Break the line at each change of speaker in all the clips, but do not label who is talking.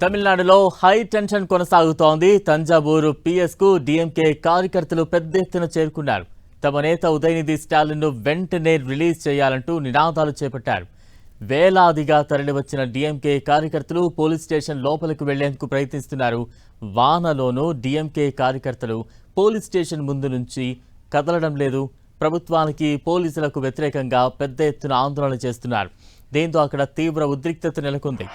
తమిళనాడులో high tension కొనసాగుతోంది. Thanjavur పిఎస్కు DMK కార్యకర్తలు పెద్ద ఎత్తున చేరుకున్నారు. తమ నేత ఉదయనిధి స్టాలిన్ను వెంటనే రిలీజ్ చేయాలంటూ నినాదాలు చేపట్టారు. వేలాదిగా తరలివచ్చిన డీఎంకే కార్యకర్తలు పోలీస్ స్టేషన్ లోపలికి వెళ్లేందుకు ప్రయత్నిస్తున్నారు. వానలోనూ డీఎంకే కార్యకర్తలు పోలీస్ స్టేషన్ ముందు నుంచి కదలడం లేదు. ప్రభుత్వానికి పోలీసులకు వ్యతిరేకంగా పెద్ద ఎత్తున ఆందోళన చేస్తున్నారు. దీంతో అక్కడ తీవ్ర ఉద్రిక్తత నెలకొంది.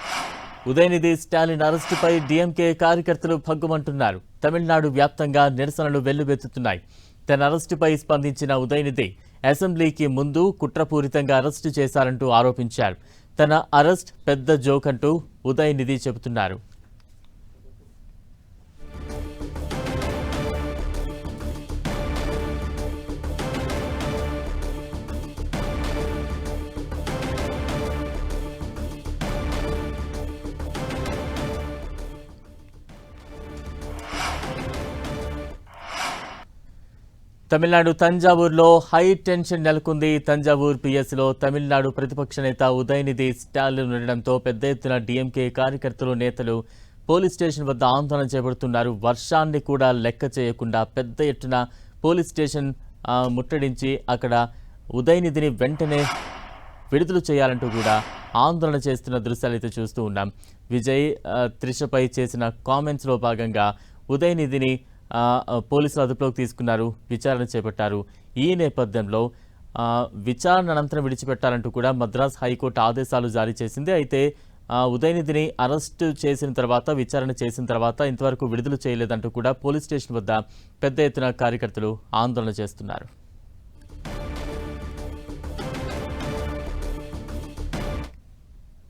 ఉదయనిధి స్టాలిన్ అరెస్టుపై డీఎంకే కార్యకర్తలు భగ్గుమంటున్నారు. తమిళనాడు వ్యాప్తంగా నిరసనలు వెల్లువెత్తుతున్నాయి. తన అరెస్టుపై స్పందించిన ఉదయనిధి అసెంబ్లీకి ముందు కుట్రపూరితంగా అరెస్టు చేశారంటూ ఆరోపించారు. తన అరెస్ట్ పెద్ద జోక్ అంటూ ఉదయనిధి చెబుతున్నారు. తమిళనాడు తంజావూరులో హై టెన్షన్ నెలకొంది. తంజావూరు పిఎస్లో తమిళనాడు ప్రతిపక్ష నేత ఉదయనిధి స్టాలిన్ ఉండడంతో పెద్ద ఎత్తున డీఎంకే కార్యకర్తలు నేతలు పోలీస్ స్టేషన్ వద్ద ఆందోళన చేపడుతున్నారు. వర్షాన్ని కూడా లెక్క చేయకుండా పెద్ద ఎత్తున పోలీస్ స్టేషన్ ముట్టడించి అక్కడ ఉదయనిధిని వెంటనే విడుదల చేయాలంటూ కూడా ఆందోళన చేస్తున్న దృశ్యాలు అయితే చూస్తూ ఉన్నాం. విజయ్ త్రిషపై చేసిన కామెంట్స్లో భాగంగా ఉదయనిధిని పోలీసులు అదుపులోకి తీసుకున్నారు, విచారణ చేపట్టారు. ఈ నేపథ్యంలో విచారణ అనంతరం విడిచిపెట్టాలంటూ కూడా మద్రాస్ హైకోర్టు ఆదేశాలు జారీ చేసింది. అయితే ఉదయనిధిని అరెస్టు చేసిన తర్వాత, విచారణ చేసిన తర్వాత ఇంతవరకు విడుదల చేయలేదంటూ కూడా పోలీస్ స్టేషన్ వద్ద పెద్ద ఎత్తున కార్యకర్తలు ఆందోళన చేస్తున్నారు.